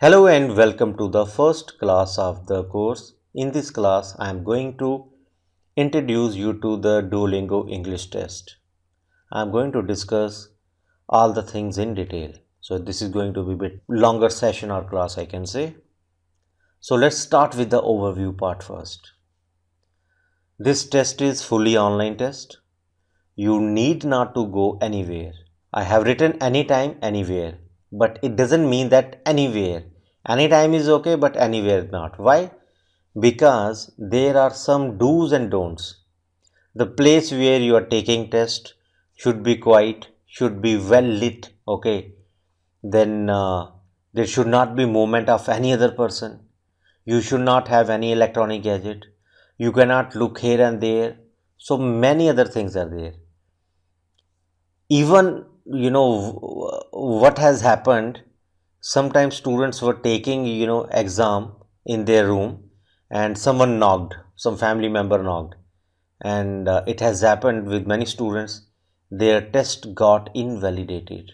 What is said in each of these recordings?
Hello and welcome to the first class of the course. In this class, I am going to introduce you to the Duolingo English test. I am going to discuss all the things in detail. So this is going to be a bit longer session or class, I can say. So let's start with the overview part first. This test is fully online test. You need not to go anywhere. I have written anytime, anywhere, but it doesn't mean that anywhere. Anytime is okay, but anywhere not. Why? Because there are some do's and don'ts. The place where you are taking test should be quiet, should be well lit, okay? Then there should not be movement of any other person. You should not have any electronic gadget. You cannot look here and there. So many other things are there. Even what has happened, sometimes students were taking exam in their room and someone knocked, some family member knocked, and it has happened with many students. Their test got invalidated.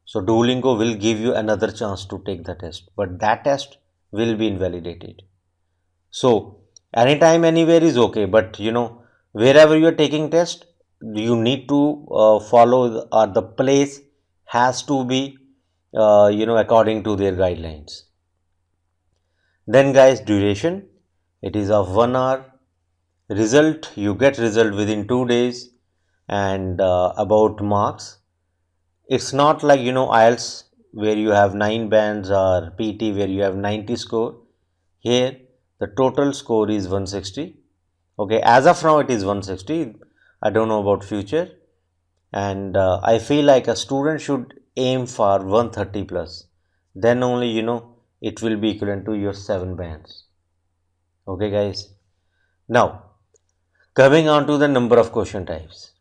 So Duolingo will give you another chance to take the test, but that test will be invalidated. So anytime anywhere is okay, but wherever you are taking test, you need to follow the place has to be according to their guidelines. Then guys, duration, it is of 1 hour. Result, you get result within 2 days. And about marks, it's not like IELTS where you have 9 bands or PT where you have 90 score. Here the total score is 160. Okay, as of now it is 160. I don't know about future, and I feel like a student should aim for 130 plus. Then only it will be equivalent to your 7 bands. Okay guys, now coming on to the number of question types.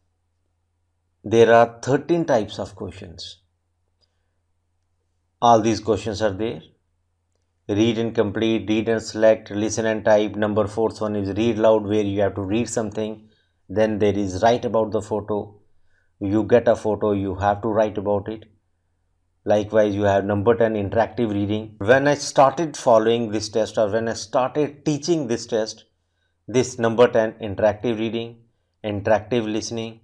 There are 13 types of questions. All these questions are there. Read and complete, read and select, listen and type. Number fourth one is read loud, where you have to read something. Then there is write about the photo. You get a photo, you have to write about it. Likewise, you have number 10, interactive reading. When I started following this test, or when I started teaching this test, this number 10, interactive reading, interactive listening,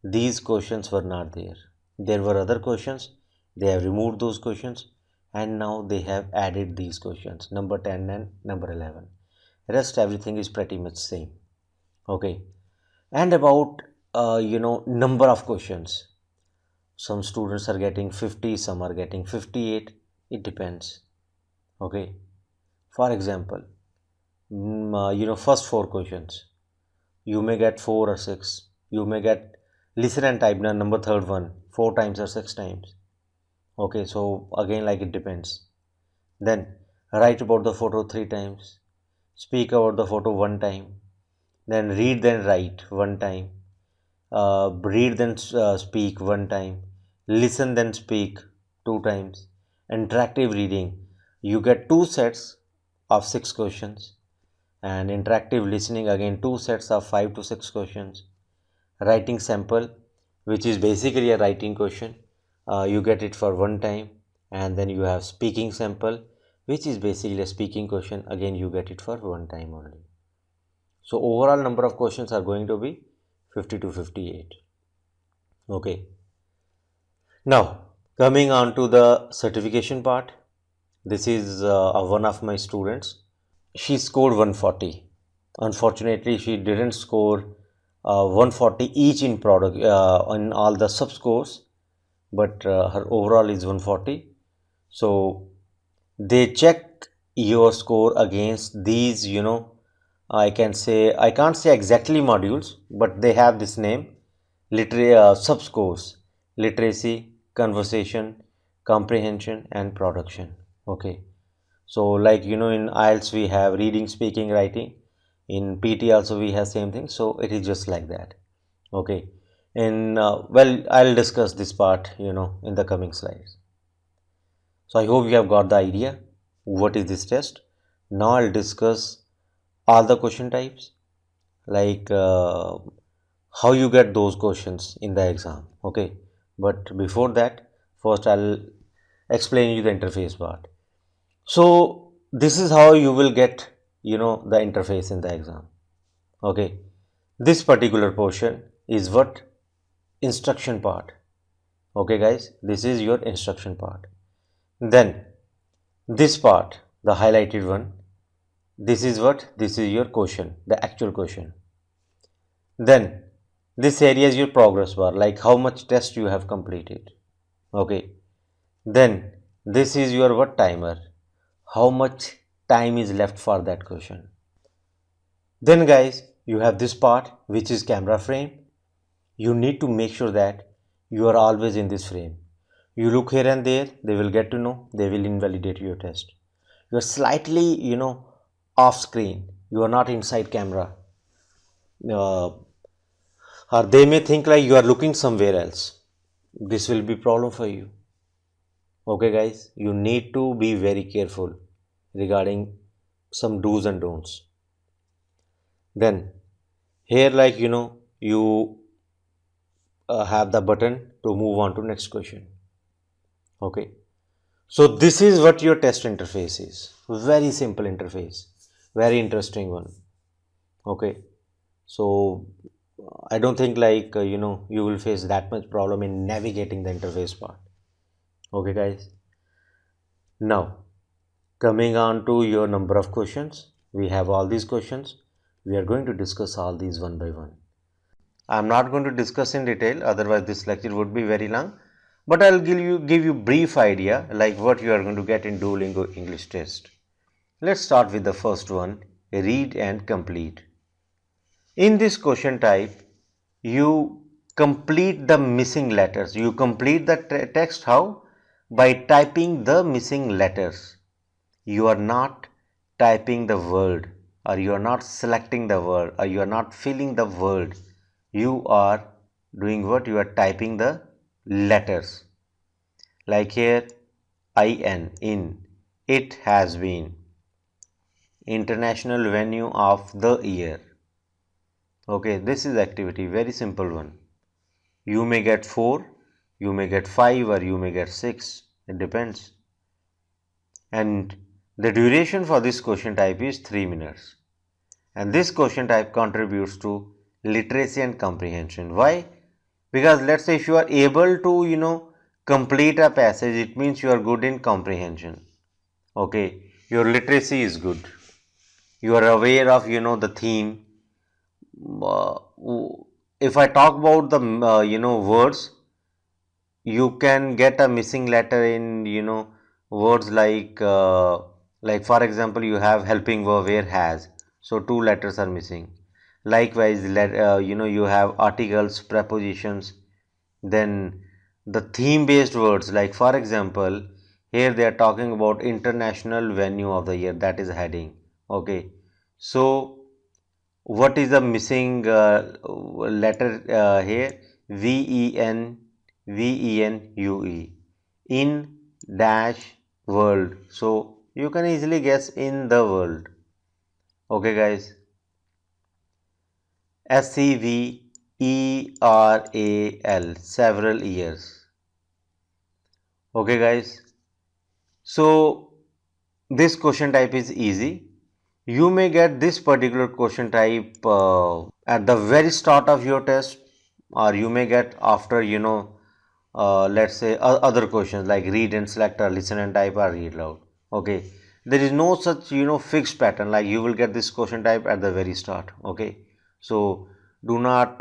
these questions were not there. There were other questions. They have removed those questions, and now they have added these questions, number 10 and number 11. Rest everything is pretty much same. Okay, and about number of questions, some students are getting 50, some are getting 58. It depends. Okay, for example, first 4 questions you may get 4 or 6. You may get listen and type, number third one 4 times or 6 times. Okay, so again, like, it depends. Then write about the photo 3 times, speak about the photo 1 time, then read then write 1 time, read then speak 1 time, listen then speak 2 times. Interactive reading, you get 2 sets of 6 questions, and interactive listening, again 2 sets of 5 to 6 questions. Writing sample, which is basically a writing question, you get it for 1 time. And then you have speaking sample, which is basically a speaking question, again you get it for 1 time only. So overall number of questions are going to be 50 to 58. Okay, now coming on to the certification part. This is one of my students. She scored 140. Unfortunately, she didn't score 140 each in product in all the sub scores, but her overall is 140. So they check your score against these, I can't say exactly modules, but they have this name: sub scores: literacy, conversation, comprehension, and production. Okay, so like in IELTS we have reading, speaking, writing. In PT also we have same thing. So it is just like that. Okay, and well, I'll discuss this part in the coming slides. So I hope you have got the idea what is this test. Now I'll discuss all the question types, like how you get those questions in the exam. Okay, but before that, first I'll explain you the interface part. So this is how you will get, the interface in the exam. Okay. This particular portion is what? Instruction part. Okay guys, this is your instruction part. Then this part, the highlighted one, this is what? This is your question, the actual question. Then this area is your progress bar, like how much test you have completed. Okay. Then this is your what? Timer. How much time is left for that question. Then guys, you have this part which is camera frame. You need to make sure that you are always in this frame. You look here and there, they will get to know, they will invalidate your test. You are slightly, off screen. You are not inside camera. Uh, or they may think like you are looking somewhere else. This will be problem for you. Okay guys, you need to be very careful regarding some do's and don'ts. Then here, like, you have the button to move on to next question. Okay. So this is what your test interface is. Very simple interface. Very interesting one. Okay. So I don't think like, you will face that much problem in navigating the interface part. Okay guys. Now coming on to your number of questions. We have all these questions. We are going to discuss all these one by one. I'm not going to discuss in detail, otherwise this lecture would be very long. But I'll give you brief idea like what you are going to get in Duolingo English test. Let's start with the first one, read and complete. In this question type, you complete the missing letters. You complete the text how? By typing the missing letters. You are not typing the word, or you are not selecting the word, or you are not filling the word. You are doing what? You are typing the letters. Like here, in, it has been international venue of the year. Okay, this is activity, very simple one. You may get 4, you may get 5, or you may get 6. It depends. And the duration for this question type is 3 minutes. And this question type contributes to literacy and comprehension. Why? Because let's say if you are able to, complete a passage, it means you are good in comprehension. Okay, your literacy is good. You are aware of, the theme. Uh, if I talk about the, words, you can get a missing letter in, words like for example, you have helping verb where has. So two letters are missing. Likewise, you have articles, prepositions. Then the theme based words, like for example, here they are talking about international venue of the year, that is heading. Okay. So what is the missing letter here? VENUE, in dash world. So you can easily guess in the world. Okay guys. SEVERAL, several years. Okay guys. So this question type is easy. You may get this particular question type at the very start of your test, or you may get after, let's say other questions like read and select, or listen and type, or read loud. Okay, there is no such, fixed pattern like you will get this question type at the very start. Okay, so do not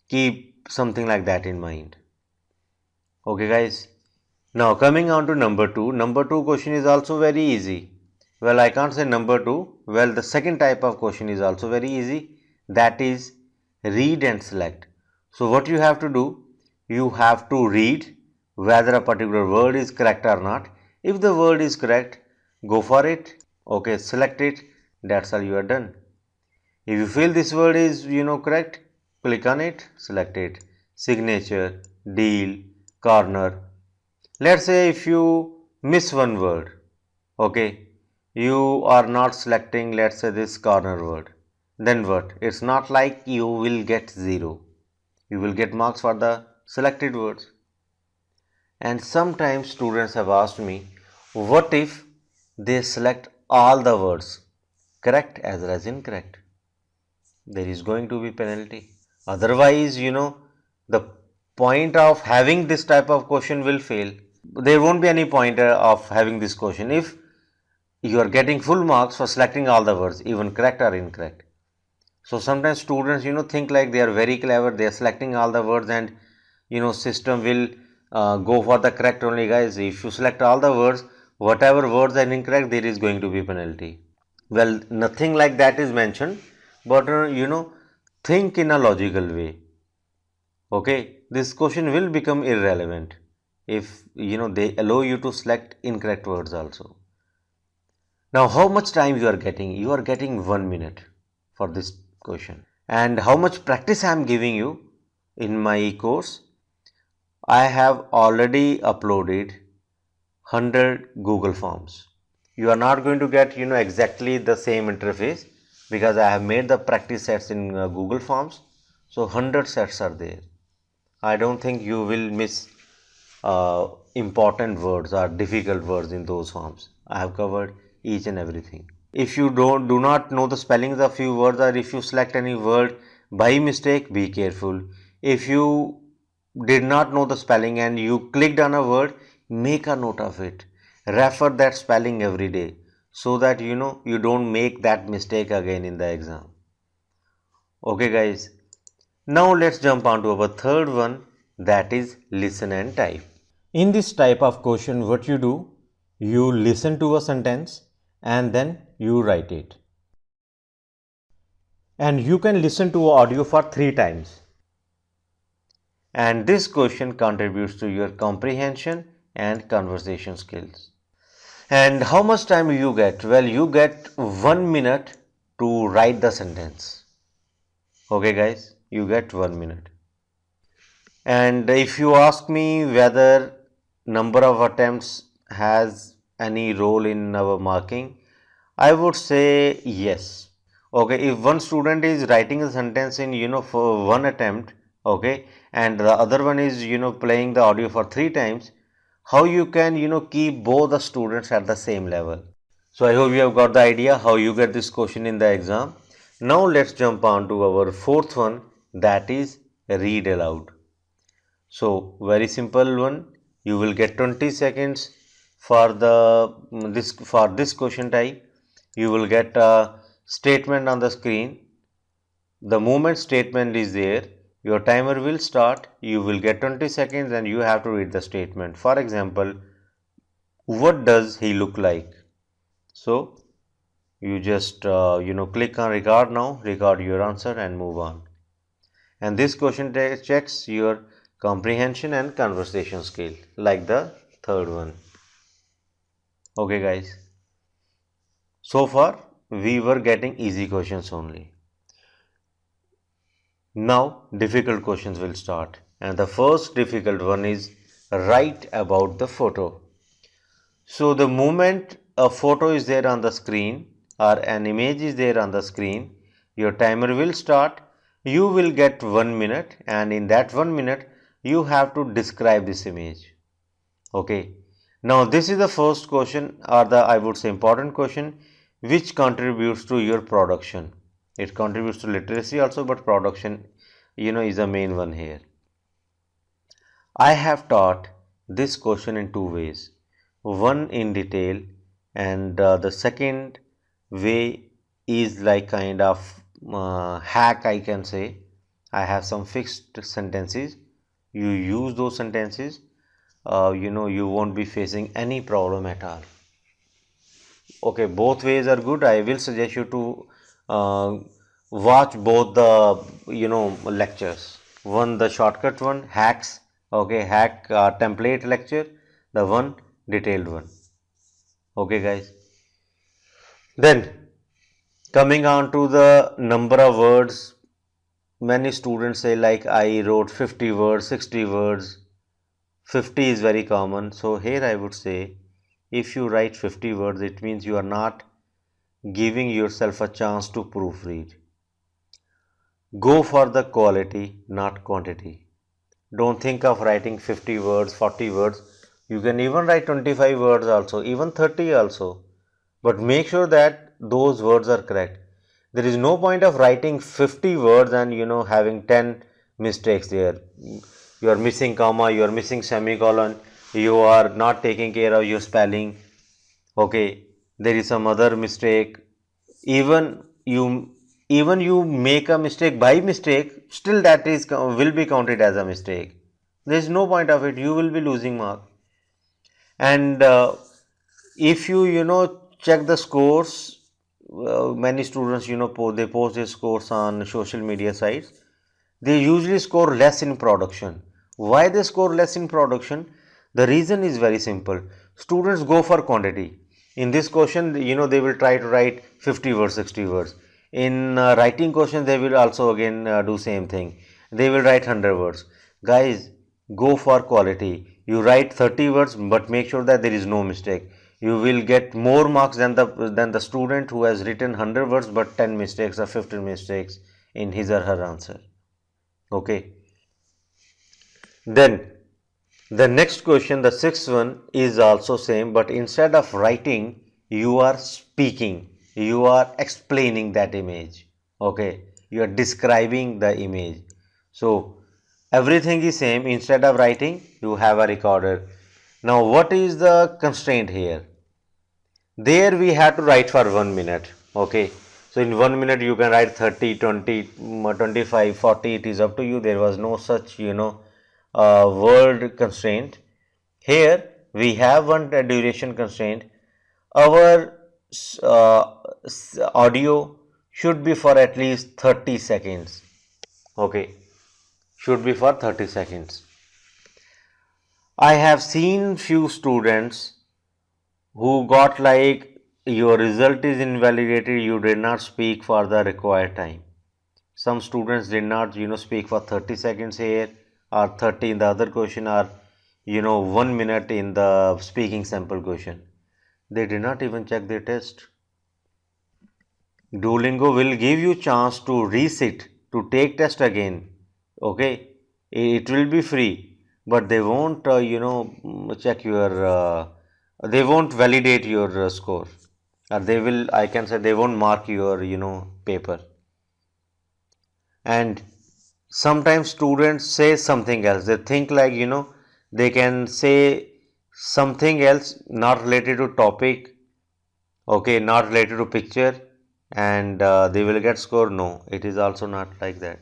keep something like that in mind. Okay guys, now coming on to number two question is also very easy. Well, I can't say number two. Well, the second type of question is also very easy. That is read and select. So what you have to do, you have to read whether a particular word is correct or not. If the word is correct, go for it. Okay, select it. That's all, you are done. If you feel this word is, correct, click on it, select it. Signature, deal, corner. Let's say if you miss one word, okay, you are not selecting, let's say, this corner word, then what? It's not like you will get 0. You will get marks for the selected words. And sometimes students have asked me, what if they select all the words correct as well as incorrect, there is going to be penalty. Otherwise, the point of having this type of question will fail. There won't be any point of having this question if you are getting full marks for selecting all the words, even correct or incorrect. So sometimes students, think like they are very clever, they are selecting all the words, and system will go for the correct only. Guys, if you select all the words, whatever words are incorrect, there is going to be penalty. Well, nothing like that is mentioned, but think in a logical way. Okay, this question will become irrelevant if they allow you to select incorrect words also. Now, how much time you are getting? You are getting 1 minute for this question. And how much practice I am giving you in my course? I have already uploaded 100 Google Forms. You are not going to get exactly the same interface because I have made the practice sets in Google Forms. So 100 sets are there. I don't think you will miss important words or difficult words in those forms. I have covered each and everything. If you do not know the spellings of few words, or if you select any word by mistake, be careful. If you did not know the spelling and you clicked on a word, make a note of it. Refer that spelling every day so that you don't make that mistake again in the exam. Okay guys, now let's jump on to our third one, that is listen and type. In this type of question, what you do, you listen to a sentence and then you write it. And you can listen to audio for 3 times. And this question contributes to your comprehension and conversation skills. And how much time you get? Well, you get 1 minute to write the sentence. Okay guys, you get 1 minute. And if you ask me whether number of attempts has any role in our marking, I would say yes. Okay, if one student is writing a sentence in for one attempt, okay, and the other one is playing the audio for 3 times, how you can keep both the students at the same level? So I hope you have got the idea how you get this question in the exam. Now let's jump on to our fourth one, that is read aloud. So very simple one, you will get 20 seconds for this question type. You will get a statement on the screen. The moment statement is there, your timer will start. You will get 20 seconds and you have to read the statement. For example, what does he look like? So you just click on record now, record your answer and move on. And this question checks your comprehension and conversation skill like the third one. Okay guys, so far we were getting easy questions only. Now difficult questions will start, and the first difficult one is write about the photo. So the moment a photo is there on the screen or an image is there on the screen, your timer will start. You will get 1 minute, and in that 1 minute you have to describe this image. Okay, now this is the first question, or the I would say important question, which contributes to your production. It contributes to literacy also, but production is the main one here. I have taught this question in two ways, one in detail, and the second way is like kind of hack, I can say. I have some fixed sentences, you use those sentences, you won't be facing any problem at all. Okay, both ways are good. I will suggest you to watch both the lectures, one the shortcut one, hacks, okay, hack template lecture, the one detailed one. Okay guys, then coming on to the number of words, many students say like I wrote 50 words, 60 words. 50 is very common. So here I would say, if you write 50 words, it means you are not giving yourself a chance to proofread. Go for the quality, not quantity. Don't think of writing 50 words, 40 words. You can even write 25 words also, even 30 also. but make sure that those words are correct. There is no point of writing 50 words and having 10 mistakes there. You are missing comma, you are missing semicolon, you are not taking care of your spelling. Okay, there is some other mistake. Even you make a mistake by mistake, still that is will be counted as a mistake. There is no point of it. You will be losing mark. And if you check the scores, many students they post their scores on social media sites. They usually score less in production. Why they score less in production? The reason is very simple. Students go for quantity. In this question, they will try to write 50 words, 60 words. In writing question, they will also again do same thing. They will write 100 words. Guys, go for quality. You write 30 words, but make sure that there is no mistake. You will get more marks than the student who has written 100 words but 10 mistakes or 15 mistakes in his or her answer. Okay. Then the next question, the sixth one, is also same, but instead of writing, you are speaking. You are explaining that image. Okay. You are describing the image. So everything is same. Instead of writing, you have a recorder. Now what is the constraint here? There we have to write for 1 minute. Okay. So in 1 minute you can write 30, 20, 25, 40. It is up to you. There was no such, word constraint. Here we have one duration constraint. Our audio should be for at least 30 seconds. Okay. Should be for 30 seconds. I have seen few students who got like your result is invalidated, you did not speak for the required time. Some students did not speak for 30 seconds here, or 30 in the other question, or 1 minute in the speaking sample question. They did not even check their test. Duolingo will give you chance to resit, to take test again. Okay, it will be free, but they won't check your they won't validate your score, or they will, I can say, they won't mark your paper. And sometimes students say something else. They think like they can say something else not related to topic. Okay, not related to picture, and they will get score. No, it is also not like that.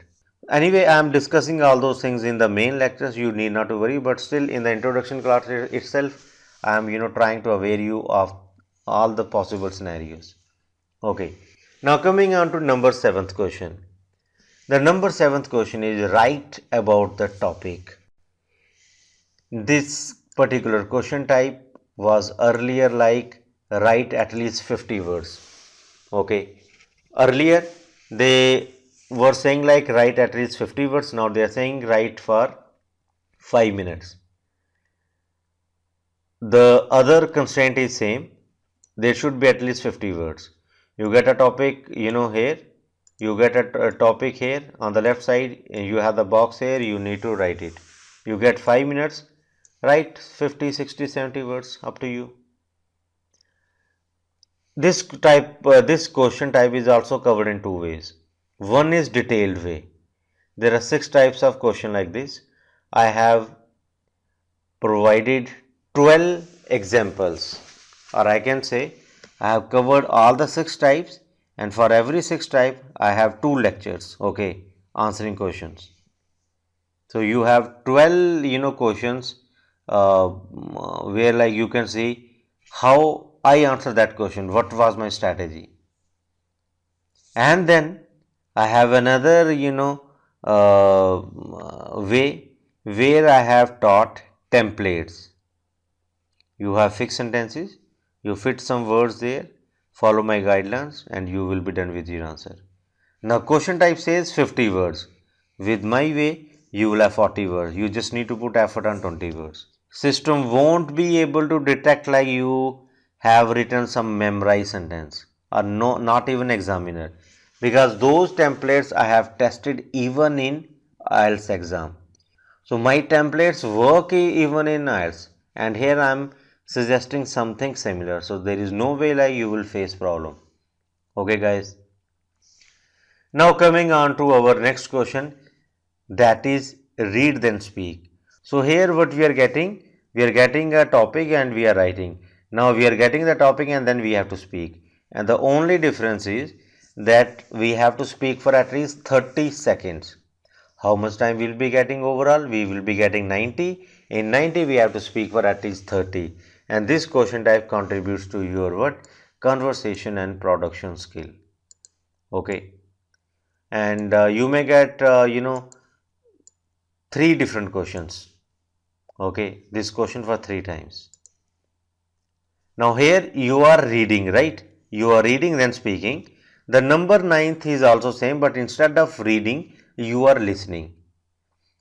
Anyway, I am discussing all those things in the main lectures. You need not to worry, but still in the introduction class itself, I am trying to aware you of all the possible scenarios. Okay, now coming on to number seventh question. The number seventh question is write about the topic. This particular question type was earlier like write at least 50 words. Okay, earlier they were saying like write at least 50 words. Now they are saying write for 5 minutes. The other constraint is same. There should be at least 50 words. You get a topic here, you get a topic here on the left side, you have the box here, you need to write it. You get 5 minutes, write 50, 60, 70 words, up to you. This question type is also covered in two ways. One is detailed way. There are 6 types of question like this. I have provided 12 examples, or I can say I have covered all the 6 types, and for every 6 type I have 2 lectures, okay, answering questions. So you have 12 questions where like you can see how I answer that question, what was my strategy. And then I have another way where I have taught templates. You have fixed sentences, you fit some words there, follow my guidelines, and you will be done with your answer. Now question type says 50 words. With my way, you will have 40 words. You just need to put effort on 20 words. System won't be able to detect like you have written some memorized sentence, or no, not even examiner, because those templates I have tested even in IELTS exam. So my templates work even in IELTS, and here I am suggesting something similar. So there is no way like you will face problem. Okay guys. Now coming on to our next question, that is read then speak. So here what we are getting a topic and we are writing. Now we are getting the topic and then we have to speak. And the only difference is that we have to speak for at least 30 seconds. How much time we will be getting overall? We will be getting 90. In 90 we have to speak for at least 30. And this question type contributes to your what? Conversation and production skill. Okay. And you may get three different questions. Okay, this question for three times. Now here you are reading, right? You are reading then speaking. The number ninth is also same, but instead of reading you are listening.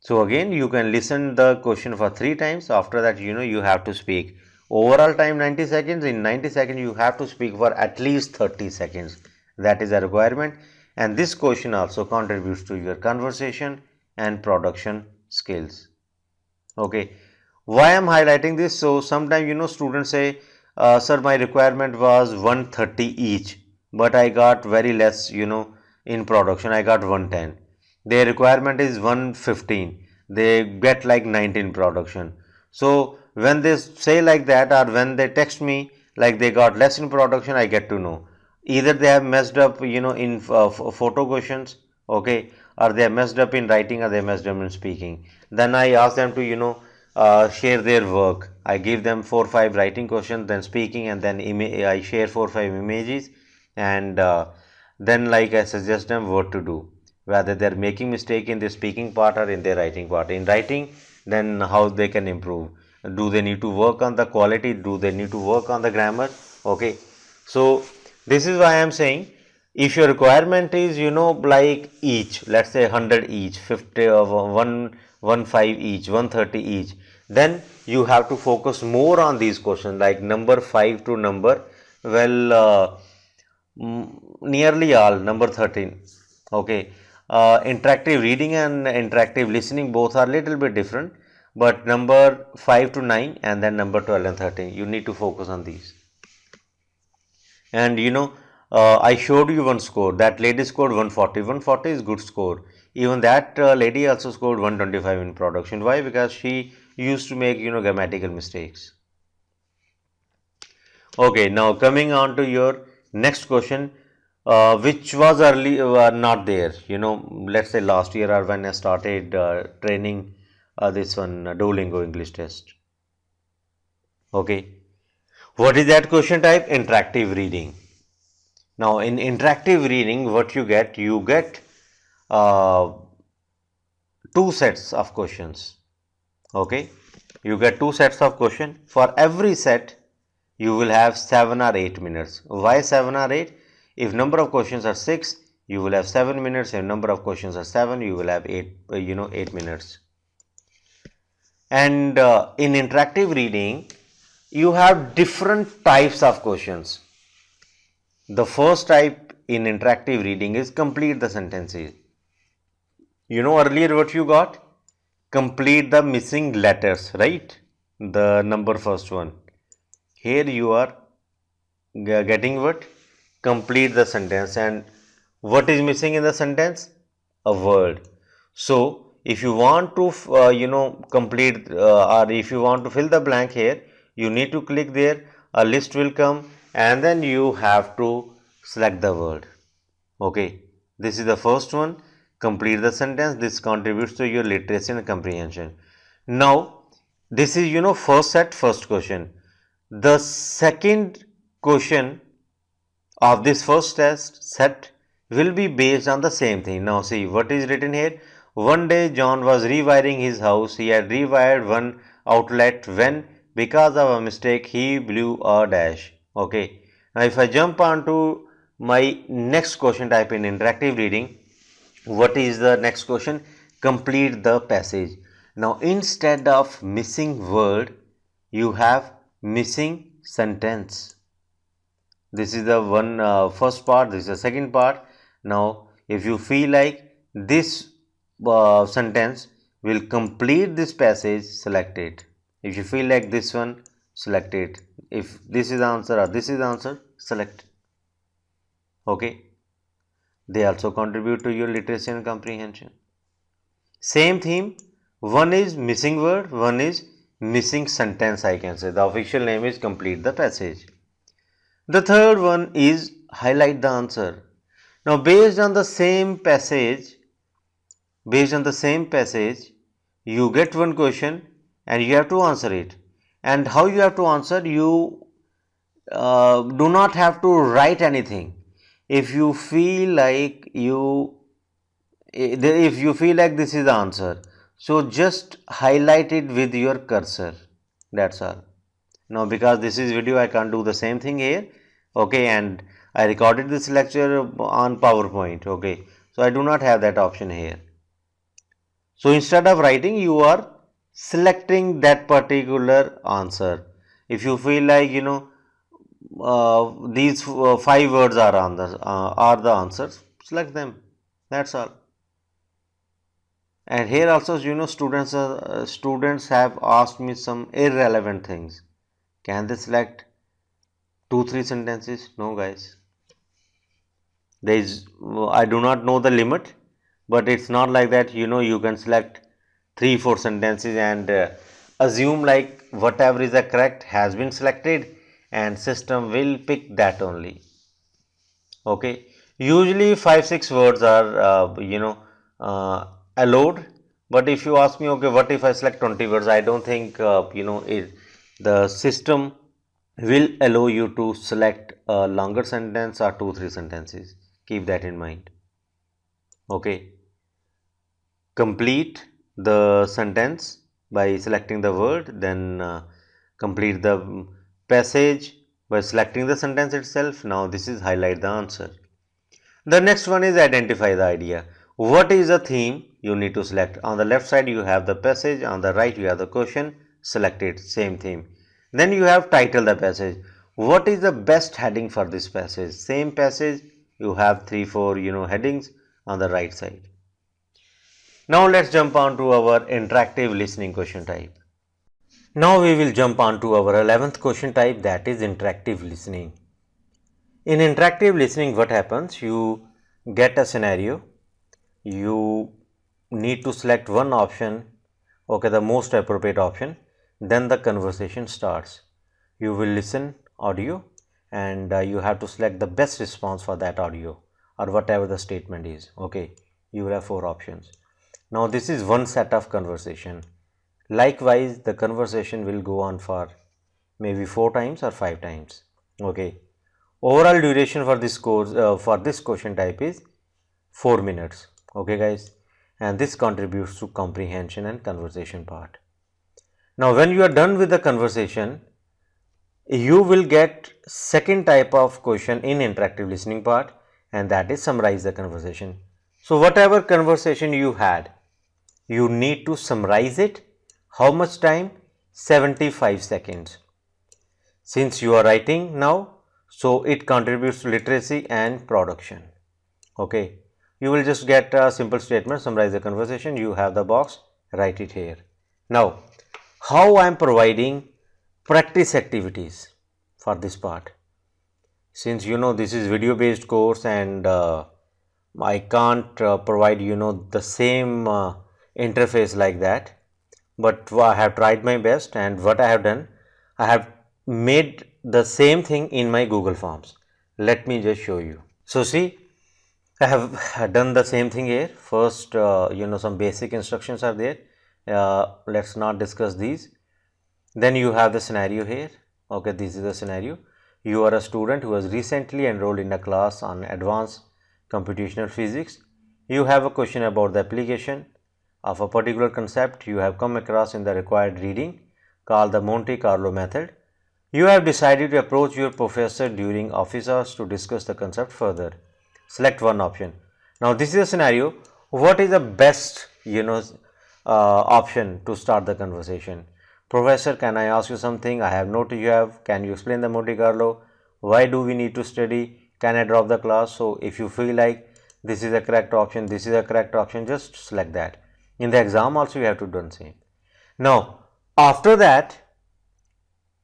So again you can listen the question for three times. After that you have to speak. Overall time 90 seconds. In 90 seconds you have to speak for at least 30 seconds. That is a requirement, and this question also contributes to your conversation and production skills. Okay, why I'm highlighting this? So sometimes students say, sir, my requirement was 130 each, but I got very less in production. I got 110. Their requirement is 115. They get like 19 production. So when they say like that, or when they text me like they got less in production, I get to know either they have messed up in photo questions, okay, or they have messed up in writing, or they messed up in speaking. Then I ask them to share their work. I give them 4 or 5 writing questions, then speaking, and then I share 4 or 5 images, and then like I suggest them what to do, whether they are making mistake in the speaking part or in their writing part. In writing, then how they can improve. Do they need to work on the quality? Do they need to work on the grammar? Okay, so this is why I am saying, if your requirement is like each, let's say 100 each, 50 of 115 each, 130 each, then you have to focus more on these questions like number 5 to number, well, nearly all number 13. Okay, interactive reading and interactive listening both are little bit different, but number 5 to 9 and then number 12 and 13, you need to focus on these. And I showed you one score. That lady scored 140. 140 is good score. Even that lady also scored 125 in production. Why? Because she used to make grammatical mistakes. Okay, now coming on to your next question, which was early not there. Let's say last year or when I started training this one Duolingo English test. Okay, what is that question type? Interactive reading. Now in interactive reading, what you get uh, two sets of questions. Okay, you get two sets of question. For every set you will have 7 or 8 minutes. Why 7 or 8? If number of questions are 6, you will have 7 minutes. If number of questions are 7, you will have 8 minutes. And in interactive reading you have different types of questions. The first type in interactive reading is complete the sentences. Earlier what you got? Complete the missing letters, right? The number first one. Here you are getting what? Complete the sentence. And what is missing in the sentence? A word. So if you want to complete or if you want to fill the blank here, you need to click there. A list will come and then you have to select the word. Okay, this is the first one. Complete the sentence. This contributes to your literacy and comprehension. Now this is first set, first question. The second question of this first test set will be based on the same thing. Now see what is written here. One day John was rewiring his house. He had rewired one outlet when, because of a mistake, he blew a dash. Okay, now if I jump on to my next question type in interactive reading, what is the next question? Complete the passage. Now instead of missing word, you have missing sentence. This is the one first part, this is the second part. Now if you feel like this sentence will complete this passage, select it. If you feel like this one select it. If this is the answer or this is the answer, select. Okay. They also contribute to your literacy and comprehension. Same theme, one is missing word, one is missing sentence, I can say. The official name is complete the passage. The third one is highlight the answer. Now based on the same passage, you get one question and you have to answer it. And how you have to answer, you do not have to write anything. If you feel like this is the answer, so just highlight it with your cursor. That's all. Now because this is video, I can't do the same thing here. Okay, and I recorded this lecture on PowerPoint. Okay, so I do not have that option here. So instead of writing, you are selecting that particular answer. If you feel like these 5 words are the answers, select them. That's all. And here also, students have asked me some irrelevant things. Can they select 2-3 sentences? No, guys. There is, I do not know the limit, but it's not like that. You can select 3-4 sentences and assume like whatever is the correct has been selected, and system will pick that only. Okay, usually 5-6 words are allowed, but if you ask me, okay, what if I select 20 words, I don't think the system will allow you to select a longer sentence or 2-3 sentences. Keep that in mind. Okay, complete the sentence by selecting the word, then complete the passage by selecting the sentence itself. Now this is highlight the answer. The next one is identify the idea. What is the theme you need to select? On the left side you have the passage, on the right you have the question. Select it, same theme. Then you have title the passage. What is the best heading for this passage? Same passage, you have 3-4 headings on the right side. Now let's jump on to our interactive listening question type. Now we will jump on to our 11th question type, that is interactive listening. In interactive listening, what happens? You get a scenario, you need to select one option, okay, the most appropriate option, then the conversation starts. You will listen audio and you have to select the best response for that audio or whatever the statement is. Okay, you will have 4 options. Now this is one set of conversation. Likewise, the conversation will go on for maybe 4 times or 5 times. Okay, overall duration for this course for this question type is 4 minutes. Okay guys, and this contributes to comprehension and conversation part. Now when you are done with the conversation, you will get second type of question in interactive listening part, and that is summarize the conversation. So whatever conversation you had, you need to summarize it. How much time? 75 seconds. Since you are writing now, so it contributes to literacy and production. Okay, you will just get a simple statement, summarize the conversation. You have the box, write it here. Now how I am providing practice activities for this part. Since this is video based course and I can't provide the same interface like that, but I have tried my best, and what I have done, I have made the same thing in my Google Forms. Let me just show you. So see, I have done the same thing here. First some basic instructions are there. Let's not discuss these. Then you have the scenario here. Okay, this is the scenario. You are a student who has recently enrolled in a class on advanced computational physics. You have a question about the application of a particular concept you have come across in the required reading called the Monte Carlo method. You have decided to approach your professor during office hours to discuss the concept further. Select one option. Now this is a scenario. What is the best option to start the conversation? Professor, can I ask you something? I have noted you have. Can you explain the Monte Carlo? Why do we need to study? Can I drop the class? So if you feel like this is a correct option, this is a correct option, just select that. In the exam also you have to do the same. Now after that,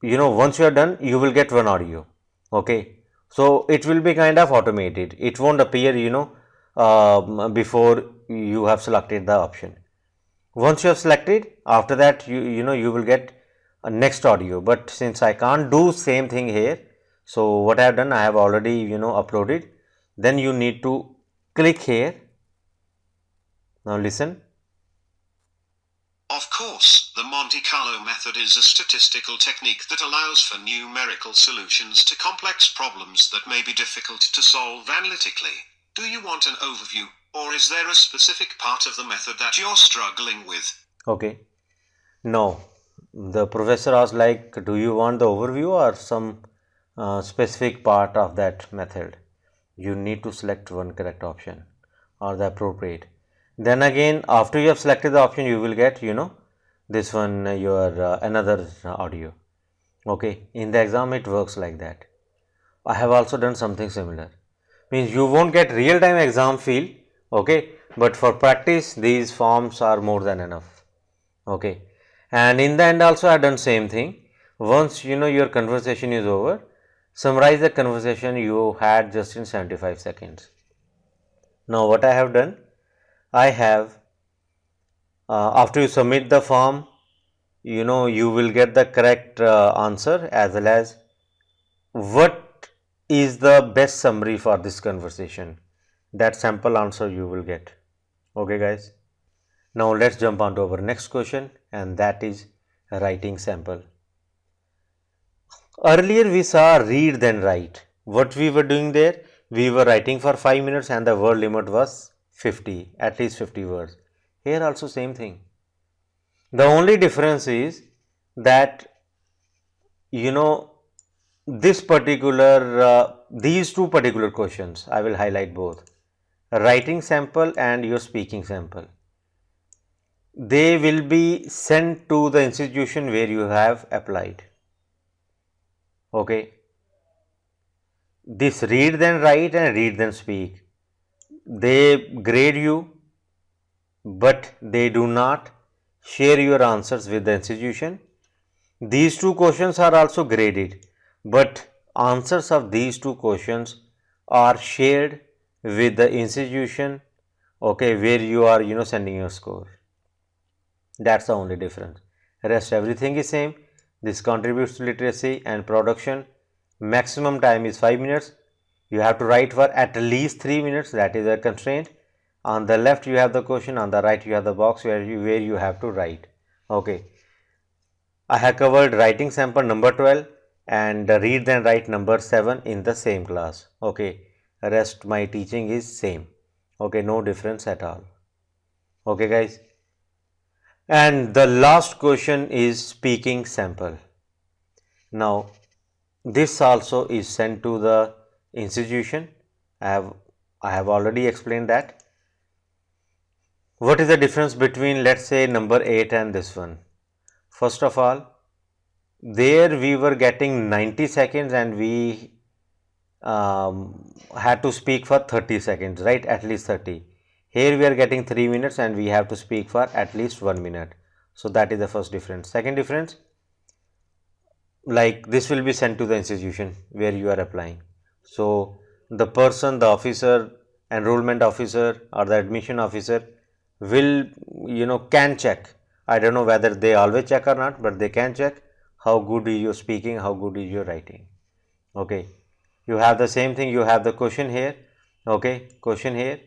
once you are done, you will get one audio. Okay, so it will be kind of automated. It won't appear, before you have selected the option. Once you have selected, after that you will get a next audio. But since I can't do same thing here, so what I have done, I have already uploaded. Then you need to click here. Now listen. Of course, the Monte Carlo method is a statistical technique that allows for numerical solutions to complex problems that may be difficult to solve analytically. Do you want an overview, or is there a specific part of the method that you're struggling with? Okay. No, the professor asked like, do you want the overview or some specific part of that method? You need to select one correct option or the appropriate. Then again, after you have selected the option, you will get this one, your another audio. Okay, in the exam it works like that. I have also done something similar. Means you won't get real time exam feel. Okay, but for practice these forms are more than enough. Okay, and in the end also I have done same thing. Once your conversation is over, summarize the conversation you had just in 75 seconds. Now what I have done, I have after you submit the form, you will get the correct answer as well as what is the best summary for this conversation. That sample answer you will get. Okay guys, now let's jump on to our next question, and that is writing sample. Earlier we saw read then write. What we were doing there, we were writing for 5 minutes and the word limit was 50, at least 50 words. Here also same thing. The only difference is that this particular these two particular questions, I will highlight both, writing sample and your speaking sample. They will be sent to the institution where you have applied. Okay, this read then write and read then speak, they grade you, but they do not share your answers with the institution. These two questions are also graded, but answers of these two questions are shared with the institution, okay, where you are sending your score. That's the only difference. Rest everything is same. This contributes to literacy and production. Maximum time is 5 minutes. You have to write for at least 3 minutes, that is a constraint. On the left you have the question, on the right you have the box where you have to write. Okay, I have covered writing sample number 12 and read then write number 7 in the same class. Okay, rest my teaching is same. Okay, no difference at all. Okay guys, and the last question is speaking sample. Now this also is sent to the institution. I have already explained that. What is the difference between, let's say, number 8 and this one? First of all, there we were getting 90 seconds and we had to speak for 30 seconds, right? At least 30. Here we are getting 3 minutes and we have to speak for at least 1 minute. So that is the first difference. Second difference, like this will be sent to the institution where you are applying. So the person, the officer, enrollment officer or the admission officer will can check. I don't know whether they always check or not, but they can check how good is your speaking, how good is your writing. Okay, you have the same thing, you have the question here. Okay, question here,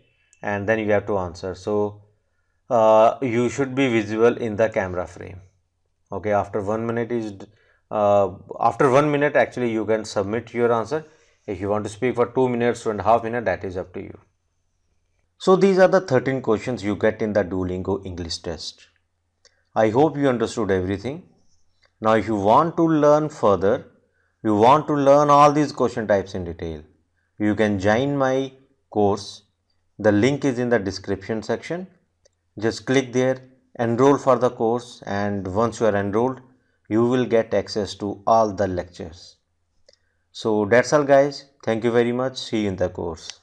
and then you have to answer. So you should be visible in the camera frame. Okay, after 1 minute is after 1 minute actually you can submit your answer. If you want to speak for 2 minutes, 2.5 minutes, that is up to you. So these are the 13 questions you get in the Duolingo English test. I hope you understood everything. Now if you want to learn further, you want to learn all these question types in detail, you can join my course. The link is in the description section. Just click there, enroll for the course, and once you are enrolled, you will get access to all the lectures. So that's all guys. Thank you very much. See you in the course.